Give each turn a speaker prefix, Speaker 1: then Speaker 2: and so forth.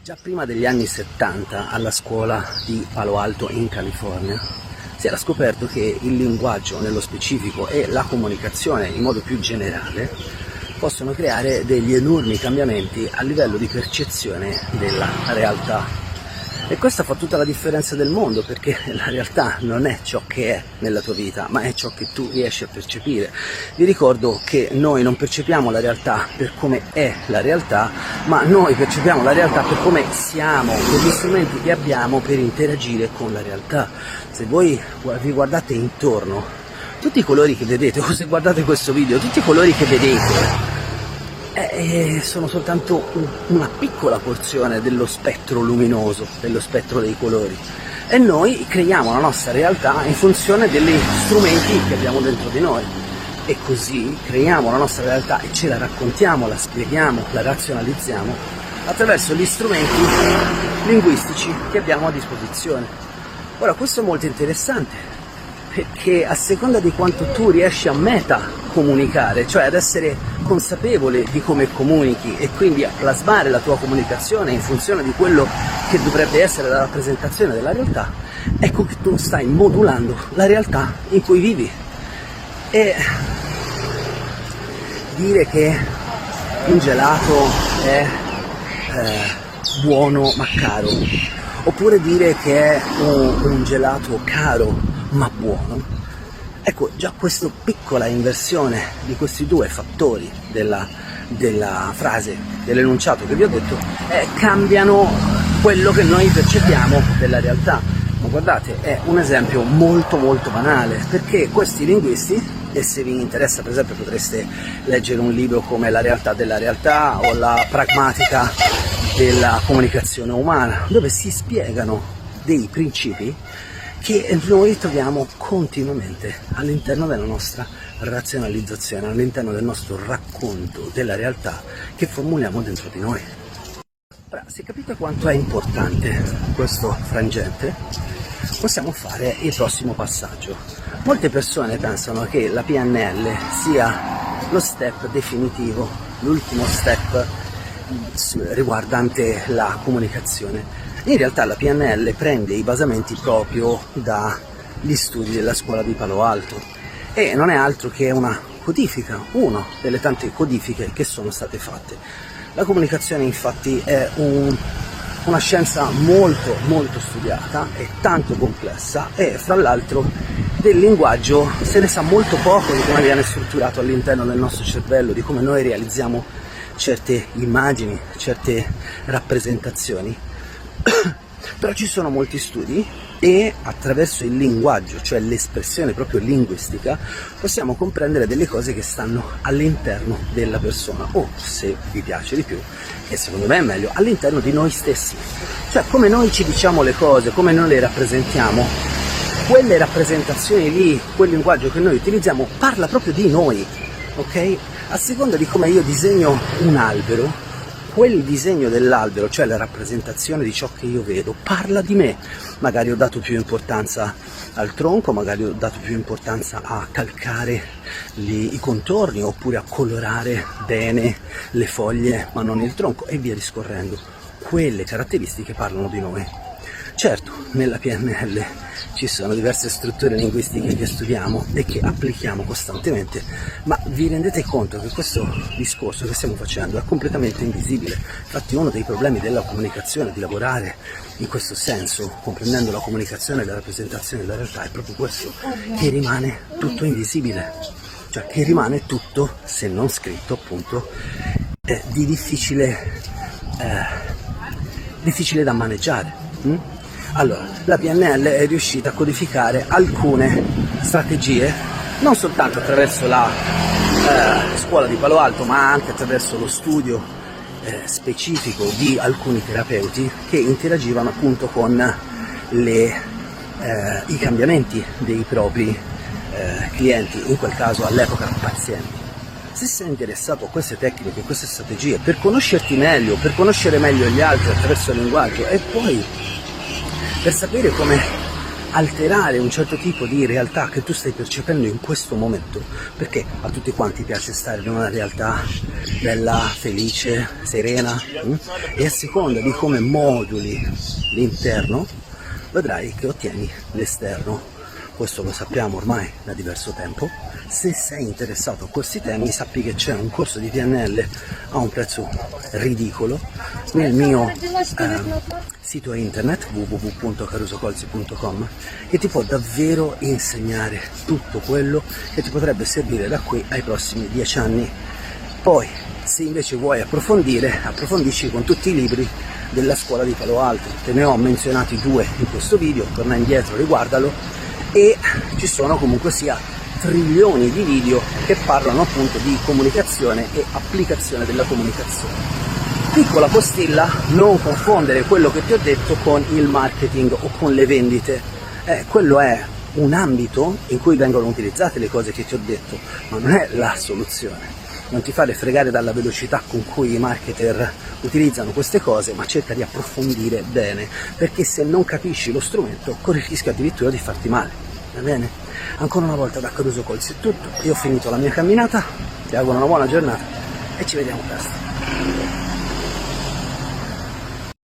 Speaker 1: Già prima degli anni 70, alla scuola di Palo Alto in California, si era scoperto che il linguaggio nello specifico e la comunicazione in modo più generale possono creare degli enormi cambiamenti a livello di percezione della realtà. E questa fa tutta la differenza del mondo, perché la realtà non è ciò che è nella tua vita, ma è ciò che tu riesci a percepire. Vi ricordo che noi non percepiamo la realtà per come è la realtà, ma noi percepiamo la realtà per come siamo, per gli strumenti che abbiamo per interagire con la realtà. Se voi vi guardate intorno, tutti i colori che vedete, o se guardate questo video, tutti i colori che vedete, sono soltanto una piccola porzione dello spettro luminoso, dello spettro dei colori, e noi creiamo la nostra realtà in funzione degli strumenti che abbiamo dentro di noi, e così creiamo la nostra realtà e ce la raccontiamo, la spieghiamo, la razionalizziamo attraverso gli strumenti linguistici che abbiamo a disposizione. Ora, questo è molto interessante, perché a seconda di quanto tu riesci a metacomunicare, cioè ad essere consapevole di come comunichi e quindi a plasmare la tua comunicazione in funzione di quello che dovrebbe essere la rappresentazione della realtà, ecco che tu stai modulando la realtà in cui vivi. E dire che un gelato è buono ma caro, oppure dire che è un gelato caro ma buono, ecco, già questa piccola inversione di questi due fattori della frase, dell'enunciato che vi ho detto, cambiano quello che noi percepiamo della realtà. Ma guardate, è un esempio molto molto banale, perché questi linguisti, e se vi interessa per esempio potreste leggere un libro come La realtà della realtà o La pragmatica della comunicazione umana, dove si spiegano dei principi che noi troviamo continuamente all'interno della nostra razionalizzazione, all'interno del nostro racconto della realtà che formuliamo dentro di noi. Ora, se capite quanto è importante questo frangente, possiamo fare il prossimo passaggio. Molte persone pensano che la PNL sia lo step definitivo, l'ultimo step riguardante la comunicazione. In realtà la PNL prende i basamenti proprio dagli studi della scuola di Palo Alto e non è altro che una codifica, una delle tante codifiche che sono state fatte. La comunicazione infatti è una scienza molto molto studiata e tanto complessa, e fra l'altro del linguaggio se ne sa molto poco, di come viene strutturato all'interno del nostro cervello, di come noi realizziamo certe immagini, certe rappresentazioni. Però ci sono molti studi e attraverso il linguaggio, cioè l'espressione proprio linguistica, possiamo comprendere delle cose che stanno all'interno della persona, o se vi piace di più, e secondo me è meglio, all'interno di noi stessi. Cioè come noi ci diciamo le cose, come noi le rappresentiamo, quelle rappresentazioni lì, quel linguaggio che noi utilizziamo parla proprio di noi, ok? A seconda di come io disegno un albero, quel disegno dell'albero, cioè la rappresentazione di ciò che io vedo, parla di me. Magari ho dato più importanza al tronco, magari ho dato più importanza a calcare i contorni, oppure a colorare bene le foglie ma non il tronco, e via discorrendo. Quelle caratteristiche parlano di noi. Certo, nella PNL ci sono diverse strutture linguistiche che studiamo e che applichiamo costantemente, ma vi rendete conto che questo discorso che stiamo facendo è completamente invisibile. Infatti uno dei problemi della comunicazione, di lavorare in questo senso, comprendendo la comunicazione e la rappresentazione della realtà, è proprio questo, che rimane tutto invisibile, cioè che rimane tutto, se non scritto appunto, di difficile da maneggiare. Allora, la PNL è riuscita a codificare alcune strategie, non soltanto attraverso la scuola di Palo Alto, ma anche attraverso lo studio specifico di alcuni terapeuti che interagivano appunto con i cambiamenti dei propri clienti, in quel caso all'epoca pazienti. Se sei interessato a queste tecniche, a queste strategie, per conoscerti meglio, per conoscere meglio gli altri attraverso il linguaggio, e poi per sapere come alterare un certo tipo di realtà che tu stai percependo in questo momento, perché a tutti quanti piace stare in una realtà bella, felice, serena, e a seconda di come moduli l'interno vedrai che ottieni l'esterno. Questo lo sappiamo ormai da diverso tempo. Se sei interessato a questi temi, sappi che c'è un corso di PNL a un prezzo ridicolo nel mio sito internet www.carusocolzi.com, che ti può davvero insegnare tutto quello che ti potrebbe servire da qui ai prossimi 10 anni. Poi, se invece vuoi approfondire, approfondisci con tutti i libri della scuola di Palo Alto. Te ne ho menzionati 2 in questo video, torna indietro, riguardalo, e ci sono comunque sia trilioni di video che parlano appunto di comunicazione e applicazione della comunicazione. Piccola postilla: non confondere quello che ti ho detto con il marketing o con le vendite. Quello è un ambito in cui vengono utilizzate le cose che ti ho detto, ma non è la soluzione. Non ti fare fregare dalla velocità con cui i marketer utilizzano queste cose, ma cerca di approfondire bene, perché se non capisci lo strumento corri il rischio addirittura di farti male, va bene? Ancora una volta da Caruso Colzi è tutto, io ho finito la mia camminata, ti auguro una buona giornata e ci vediamo presto.